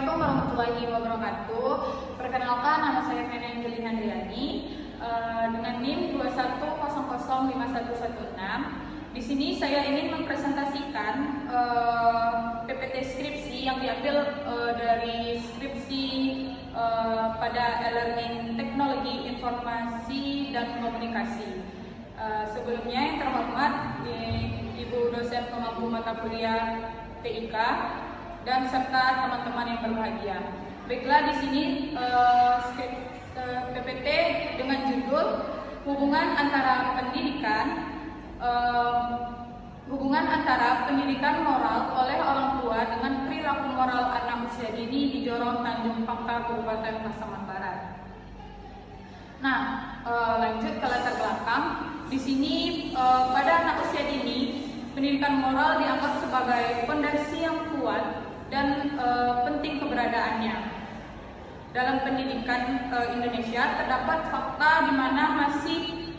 Assalamualaikum warahmatullahi wabarakatuh. Perkenalkan, nama saya Fena Angelina Andriani dengan NIM 210051116. Di sini saya ingin mempresentasikan PPT skripsi yang diambil dari skripsi pada e-learning teknologi informasi dan komunikasi. Sebelumnya yang terhormat Ibu dosen pemangku mata kuliah TIK dan serta teman-teman yang berbahagia. Baiklah, di sini PPT dengan judul hubungan antara pendidikan moral oleh orang tua dengan perilaku moral anak usia dini di Jorong Tanjung Pangka, Kabupaten Pasaman Barat. Nah, lanjut ke latar belakang. Di sini pada anak usia dini, pendidikan moral dianggap sebagai fondasi yang kuat dan penting keberadaannya. Dalam pendidikan Indonesia terdapat fakta di mana masih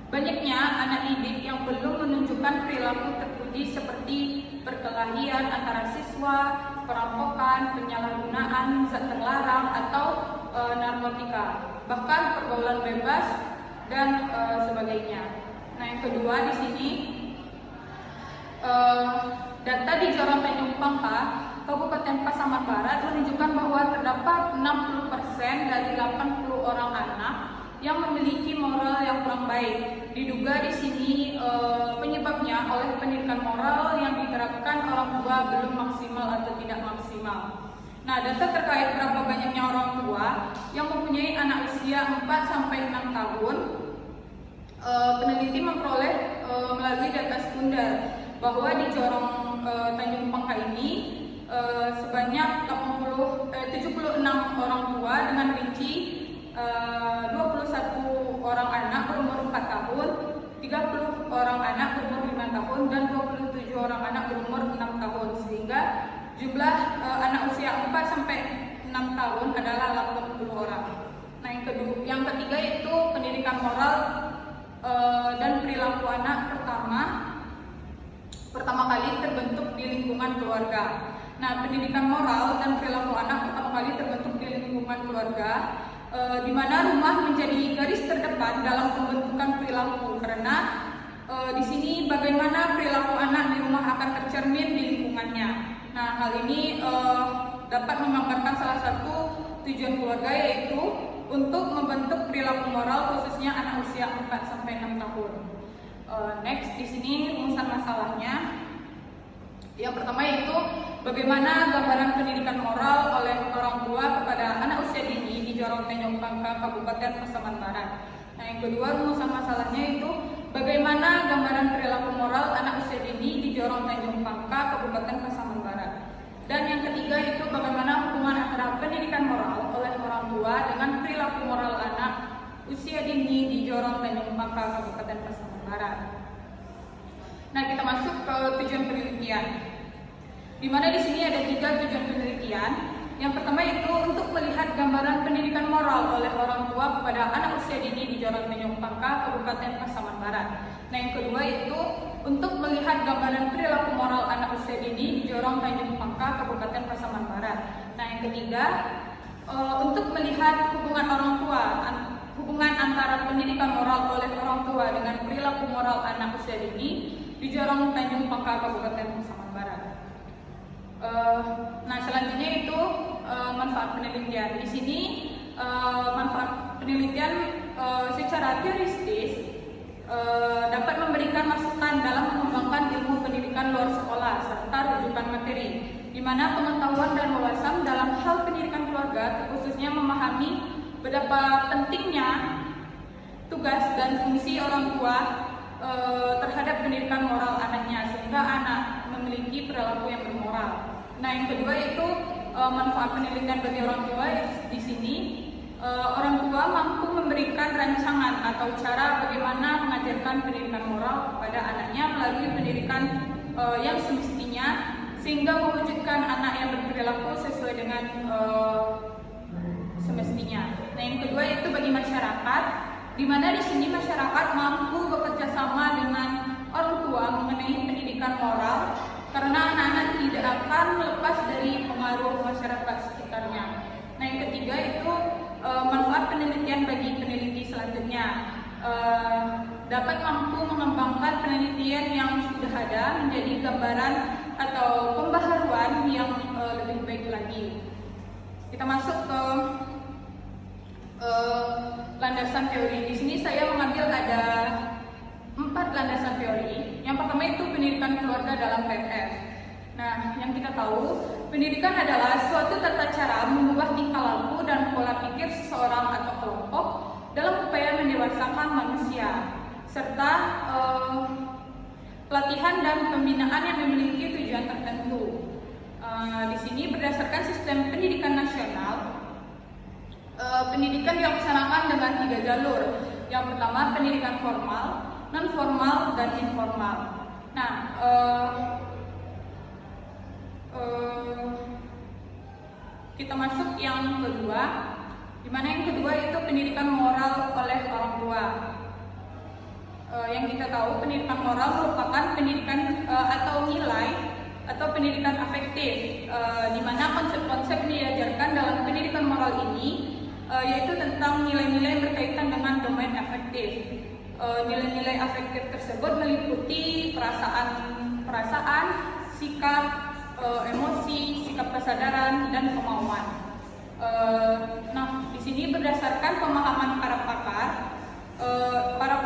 banyaknya anak didik yang belum menunjukkan perilaku terpuji seperti perkelahian antara siswa, perampokan, penyalahgunaan zat terlarang atau narkotika, bahkan pergaulan bebas dan sebagainya. Nah, yang kedua di sini data di Jorong Tanjung Pangka, Kabupaten Pasaman Barat menunjukkan bahwa terdapat 60% dari 80 orang anak yang memiliki moral yang kurang baik. Diduga di sini penyebabnya oleh pendidikan moral yang diterapkan orang tua belum maksimal atau tidak maksimal. Nah, data terkait berapa banyaknya orang tua yang mempunyai anak usia 4-6 tahun, peneliti memperoleh melalui data sekunder bahwa di Jorong Tanjung Pangka ini sebanyak 76 orang tua dengan rinci 21 orang anak berumur 4 tahun, 30 orang anak berumur 5 tahun, dan 27 orang anak berumur 6 tahun, sehingga jumlah anak usia 4-6 tahun adalah 80 orang. Nah, yang ketiga itu pendidikan moral dan perilaku anak pertama kali terbentuk di lingkungan keluarga. Nah, pendidikan moral dan perilaku anak pertama kali terbentuk di lingkungan keluarga, di mana rumah menjadi garis terdepan dalam pembentukan perilaku, karena di sini bagaimana perilaku anak di rumah akan tercermin di lingkungannya. Nah, hal ini dapat menggambarkan salah satu tujuan keluarga, yaitu untuk membentuk perilaku moral khususnya anak usia 4-6 tahun. Next, di sini rumusan masalahnya. Yang pertama yaitu bagaimana gambaran pendidikan moral oleh orang tua kepada anak usia dini di Jorong Tanjung Pangka, Kabupaten Pasaman Barat. Nah, yang kedua rumusan masalahnya itu bagaimana gambaran perilaku moral anak usia dini di Jorong Tanjung Pangka, Kabupaten Pasaman Barat. Dan yang ketiga itu bagaimana hubungan antara pendidikan moral oleh orang tua dengan perilaku moral anak usia dini di Jorong Tanjung Pangka, Kabupaten Pasaman Barat. Nah, kita masuk ke tujuan penelitian, di mana di sini ada 3 tujuan penelitian. Yang pertama itu untuk melihat gambaran pendidikan moral oleh orang tua kepada anak usia dini di Jorong Tanjung Pangka, Kabupaten Pasaman Barat. Nah, yang kedua itu untuk melihat gambaran perilaku moral anak usia dini di Jorong Tanjung Pangka, Kabupaten Pasaman Barat. Nah, yang ketiga untuk melihat hubungan antara pendidikan moral oleh orang tua dengan perilaku moral anak usia dini di Jorong Tanjung Pangka, Kabupaten Pasaman Barat. Nah, selanjutnya itu manfaat penelitian. Di sini manfaat penelitian secara teoristis dapat memberikan masukan dalam mengembangkan ilmu pendidikan luar sekolah serta rujukan materi, di mana pengetahuan dan wawasan dalam hal pendidikan keluarga khususnya memahami betapa pentingnya tugas dan fungsi orang tua terhadap pendidikan moral anaknya, sehingga anak memiliki perilaku yang bermoral. Nah, yang kedua itu manfaat penelitian bagi orang tua. Di sini orang tua mampu memberikan rancangan atau cara bagaimana mengajarkan pendidikan moral kepada anaknya melalui pendidikan yang semestinya, sehingga mewujudkan anak yang berperilaku sesuai dengan semestinya. Nah, yang kedua itu bagi masyarakat, di mana di sini masyarakat mampu bekerja sama dengan orang tua mengenai pendidikan moral, karena anak-anak tidak akan lepas dari pengaruh ketiga itu manfaat penelitian bagi peneliti selanjutnya. Dapat mampu mengembangkan penelitian yang sudah ada menjadi gambaran atau pembaharuan yang lebih baik lagi. Kita masuk ke landasan teori. Di sini saya mengambil ada 4 landasan teori. Yang pertama itu pendidikan keluarga dalam PNS. Nah, yang kita tahu, pendidikan adalah suatu tata cara mengubah tingkah laku dan pola pikir seseorang atau kelompok dalam upaya mendewasakan manusia, serta pelatihan dan pembinaan yang memiliki tujuan tertentu. Di sini berdasarkan sistem pendidikan nasional, pendidikan dilaksanakan dengan 3 jalur. Yang pertama pendidikan formal, non formal, dan informal. Nah, kita masuk yang kedua, di mana yang kedua itu pendidikan moral oleh orang tua. Yang kita tahu pendidikan moral merupakan pendidikan atau nilai atau pendidikan afektif, di mana konsep-konsep yang diajarkan dalam pendidikan moral ini yaitu tentang nilai-nilai yang berkaitan dengan domain afektif. Nilai-nilai afektif tersebut meliputi perasaan, sikap, emosi, sikap kesadaran, dan kemauan. Nah, di sini berdasarkan pemahaman para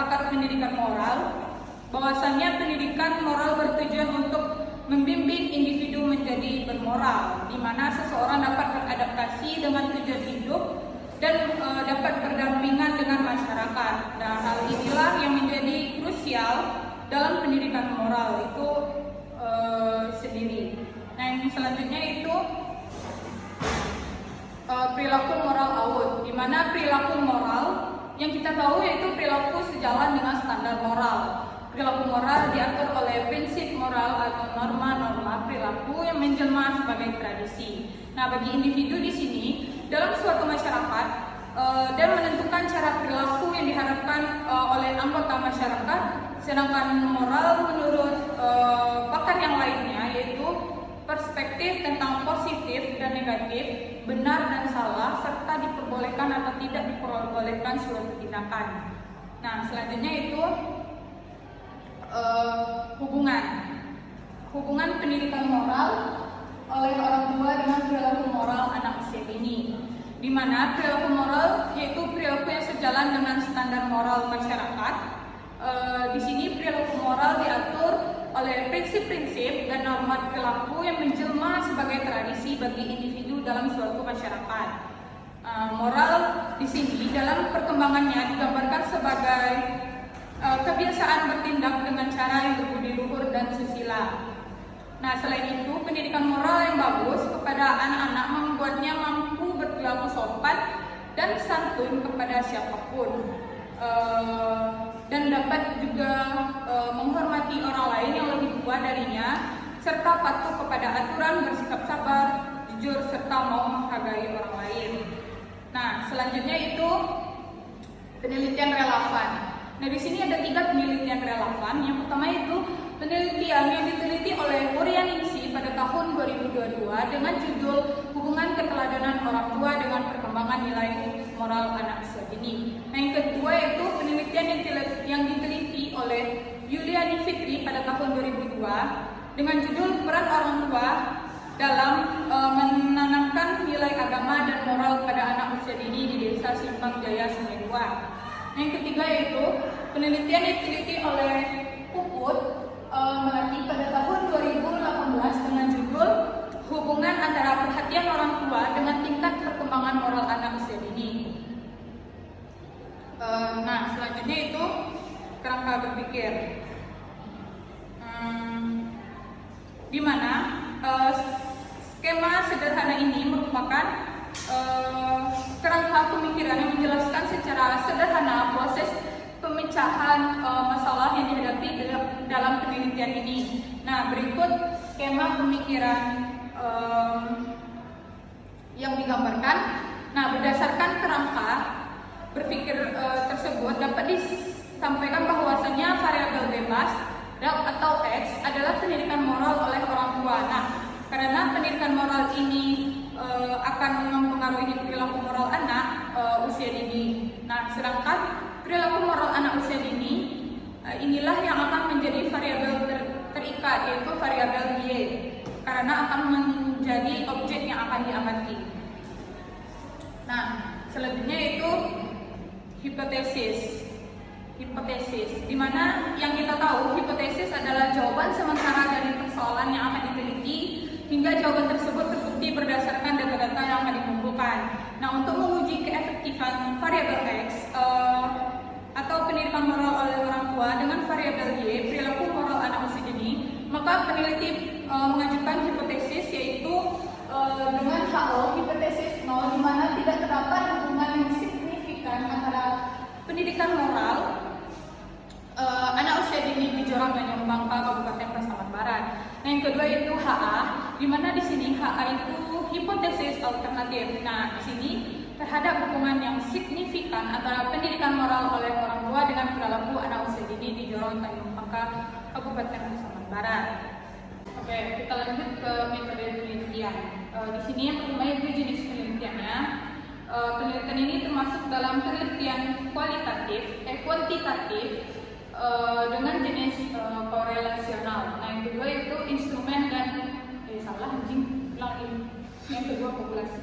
pakar pendidikan moral, bahwasannya pendidikan moral bertujuan untuk membimbing individu menjadi bermoral, di mana seseorang dapat beradaptasi dengan tujuan hidup dan dapat berdampingan dengan masyarakat. Nah, hal inilah yang menjadi krusial dalam pendidikan moral itu sendiri. Nah, yang selanjutnya itu perilaku moral AUD, di mana perilaku moral yang kita tahu yaitu perilaku sejalan dengan standar moral. Perilaku moral diatur oleh prinsip moral atau norma-norma perilaku yang menjelma sebagai tradisi. Nah, bagi individu di sini dalam suatu masyarakat dan menentukan cara perilaku yang diharapkan oleh anggota masyarakat, sedangkan moral menurut pakar yang lainnya yaitu perspektif tentang positif dan negatif, benar dan salah, serta diperbolehkan atau tidak diperbolehkan suatu tindakan. Nah, selanjutnya itu hubungan pendidikan moral oleh orang tua dengan perilaku moral anak usia dini, di mana perilaku moral yaitu perilaku yang sejalan dengan standar moral masyarakat. Di sini perilaku moral diatur oleh prinsip-prinsip dan norma perilaku yang menjelma sebagai tradisi bagi individu dalam suatu masyarakat. Moral di sini dalam perkembangannya digambarkan sebagai kebiasaan bertindak dengan cara yang berbudi luhur dan susila. Nah, selain itu, pendidikan moral yang bagus kepada anak-anak membuatnya mampu berperilaku sopan dan santun kepada siapapun, dan dapat juga menghormati orang lain yang lebih tua darinya, serta patuh kepada aturan, bersikap sabar, jujur, serta mau menghargai orang lain. Nah, selanjutnya itu penelitian relevan. Nah, di sini ada 3 penelitian relevan. Yang pertama itu penelitian yang diteliti oleh Murianingsi pada tahun 2022 dengan judul Hubungan Keteladanan Orang Tua dengan Perkembangan Nilai Moral Anak Usia Dini. Nah, yang kedua itu penelitian yang diteliti oleh Yuliani Fikri pada tahun 2002 dengan judul Peran Orang Tua dalam menanamkan nilai agama dan moral pada anak usia dini di Desa Simpang Jaya, Semeruan. Yang ketiga yaitu penelitian yang diteliti oleh Puput Melati pada tahun 2018 dengan judul Hubungan Antara Perhatian Orang Tua dengan Tingkat Perkembangan Moral Anak Usia Dini. Nah, selanjutnya itu kerangka berpikir, di mana skema sederhana ini merupakan kerangka pemikiran yang menjelaskan secara sederhana proses pemecahan masalah yang dihadapi dalam penelitian ini. Nah, berikut skema pemikiran yang digambarkan. Nah, berdasarkan kerangka berpikir tersebut dapat disampaikan bahwasannya variabel bebas atau X adalah pendidikan moral oleh orang tua. Nah, karena pendidikan moral ini akan mempengaruhi perilaku moral anak usia dini. Nah, sedangkan perilaku moral anak usia dini inilah yang akan menjadi variabel terikat, yaitu variabel Y, karena akan menjadi objek yang akan diamati. Nah, selanjutnya itu hipotesis, di mana yang kita tahu hipotesis adalah jawaban sementara dari persoalan yang akan diteliti hingga jawaban tersebut terbukti berdasarkan data-data yang akan dikumpulkan. Nah, untuk menguji keefektifan variabel X atau pendidikan moral oleh orang tua dengan variabel Y, perilaku moral anak usia dini, maka peneliti mengajukan hipotesis, yaitu dengan HO hipotesis 0, di mana tidak terdapat hubungan yang signifikan antara pendidikan moral anak usia dini di Joran Ganyong Bangka, Kabupaten Pasaman Barat. Nah, yang kedua itu HA, di mana di sini HA itu hipotesis alternatif. Nah, di sini terhadap hubungan yang signifikan antara pendidikan moral oleh orang tua dengan perilaku anak usia dini di Joran Ganyong Bangka, Kabupaten Pasaman Barat. Oke, kita lanjut ke metode penelitian. Di sini yang pertama itu jenis penelitiannya. Penelitian ini termasuk dalam penelitian kuantitatif dengan jenis korelasional. Nah, yang kedua itu instrumen dan yang kedua populasi.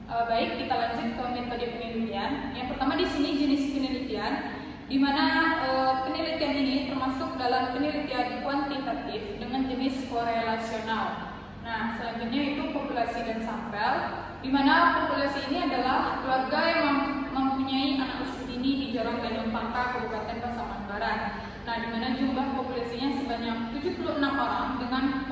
Baik, kita lanjut ke metode penelitian. Yang pertama di sini jenis penelitian, di mana penelitian ini termasuk dalam penelitian kuantitatif dengan jenis korelasional. Nah, selanjutnya itu populasi dan sampel, di mana populasi ini adalah keluarga yang mempunyai anak usia dini di Joran Ganyong Bangka, Kabupaten Pasaman Barat. Nah, di mana jumlah populasinya sebanyak 76 orang dengan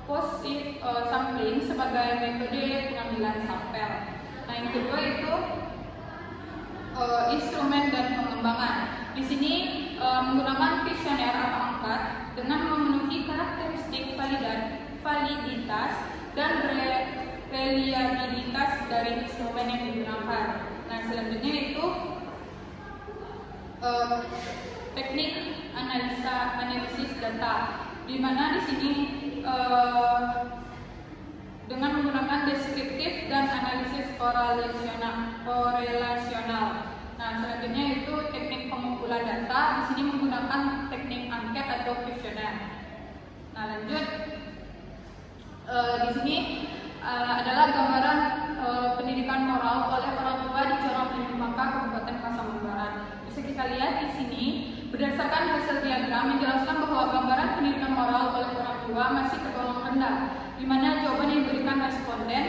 positive sampling sebagai metode pengambilan sampel. Nah, yang kedua itu instrumen dan pengembangan. Di sini menggunakan kuesioner atau angkat dengan memenuhi karakteristik validitas dan reliabilitas dari instrumen yang digunakan. Nah, selanjutnya itu teknik analisis data, di mana di sini dengan menggunakan deskriptif dan analisis korelasional. Nah, selanjutnya itu teknik pengumpulan data, di sini menggunakan teknik angket atau kuesioner. Nah, lanjut. Di sini adalah gambaran pendidikan moral oleh orang tua di Joran Ganyong Bangka, Kabupaten Pasaman Barat. Bisa kita lihat di sini berdasarkan hasil diagram menjelaskan bahwa gambaran pendidikan moral oleh orang tua masih tergolong rendah, di mana jawaban yang diberikan responden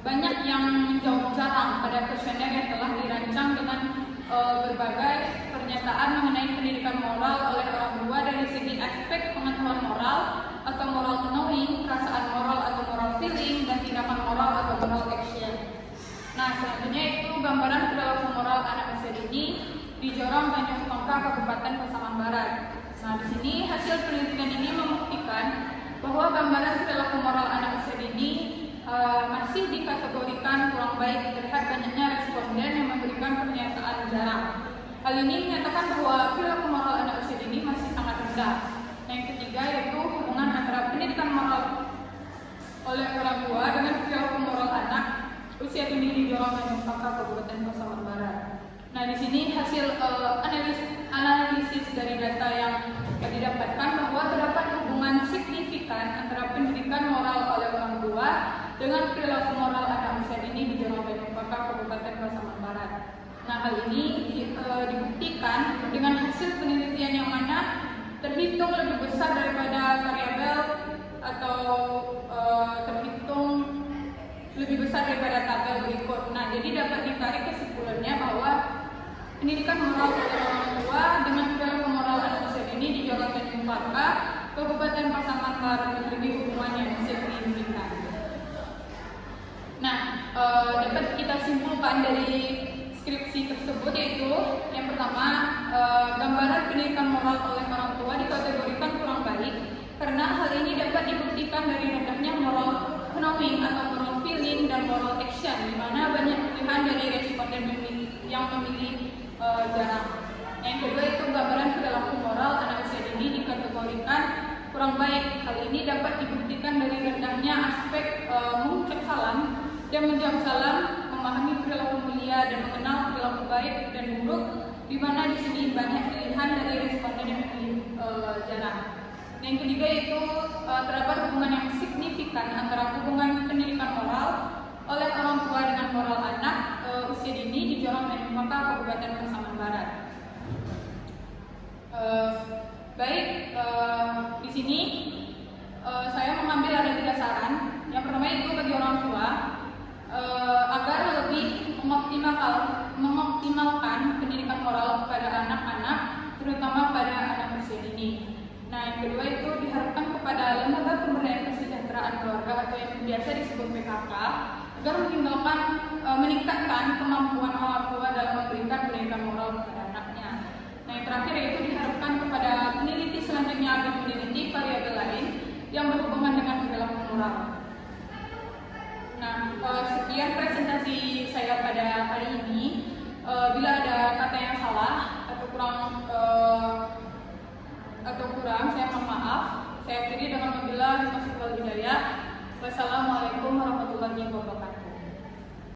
banyak yang menjawab jarang pada kuesioner yang telah dirancang dengan berbagai pernyataan mengenai pendidikan moral oleh orang tua dari segi aspek pengetahuan moral atau moral knowing, perasaan moral atau moral feeling, dan tindakan moral atau moral action. Nah, selanjutnya itu gambaran perilaku moral anak usia dini di Joran Ganyong Bangka, Kabupaten Pasaman Barat. Nah, di sini hasil penelitian ini membuktikan bahwa gambaran perilaku moral anak usia dini masih dikategorikan kurang baik terlihat banyaknya responden yang memberikan pernyataan jarang. Hal ini menyatakan bahwa perilaku moral anak usia dini masih sangat rendah. Nah, yang ketiga yaitu hubungan antara pendidikan moral oleh orang tua dengan perilaku moral anak usia dini di Joran Ganyong Bangka, Kabupaten Pasaman Barat. Nah, di sini hasil analisis dari data yang didapatkan bahwa terdapat hubungan signifikan antara pendidikan moral oleh orang tua dengan perilaku moral anak usia dini di Joran Ganyong Bangka, Kabupaten Pasaman Barat. Nah, hal ini dibuktikan dengan hasil penelitian yang mana terhitung lebih besar daripada variabel atau terhitung lebih besar daripada tabel berikut. Nah, jadi dapat ditarik kesimpulannya bahwa pendidikan moral oleh orang tua dengan perilaku moral anak usia dini di Joran Ganyong Bangka, Kabupaten Pasaman Barat memiliki hubungan yang signifikan. Nah, dapat kita simpulkan dari skripsi tersebut yaitu yang pertama, gambaran pendidikan moral oleh orang tua dikategorikan kurang baik karena hal ini dapat dibuktikan dari rendahnya moral knowing atau moral feeling dan moral action, di mana banyak pilihan dari responden yang memilih jarang. Yang kedua itu gambaran perilaku moral anak usia dini dikategorikan kurang baik. Hal ini dapat dibuktikan dari rendahnya aspek Dia menjawab salam, memahami perilaku mulia dan mengenal perilaku baik dan buruk, di mana di sini banyak pilihan dari responden yang memilih jalan. Yang ketiga yaitu terdapat hubungan yang signifikan antara hubungan pendidikan moral oleh orang tua dengan moral anak usia dini di Jorong Menimaka, Kabupaten Pasaman Barat. Di sini saya mengambil ada 3 saran. Yang pertama itu bagi orang tua agar lebih mengoptimalkan pendidikan moral kepada anak-anak, terutama pada anak usia dini. Nah, yang kedua itu diharapkan kepada lembaga pemberdayaan kesejahteraan keluarga atau yang biasa disebut PKK agar meningkatkan kemampuan orang tua dalam memberikan pendidikan moral kepada anaknya. Nah, yang terakhir yaitu diharapkan kepada peneliti selanjutnya agar meneliti variabel lain yang berhubungan dengan perilaku moral. Nah, sekian presentasi saya pada hari ini. Bila ada kata yang salah atau kurang, saya mohon maaf. Saya akhiri dengan wabillahi taufiq wal hidayah. Wassalamualaikum warahmatullahi wabarakatuh.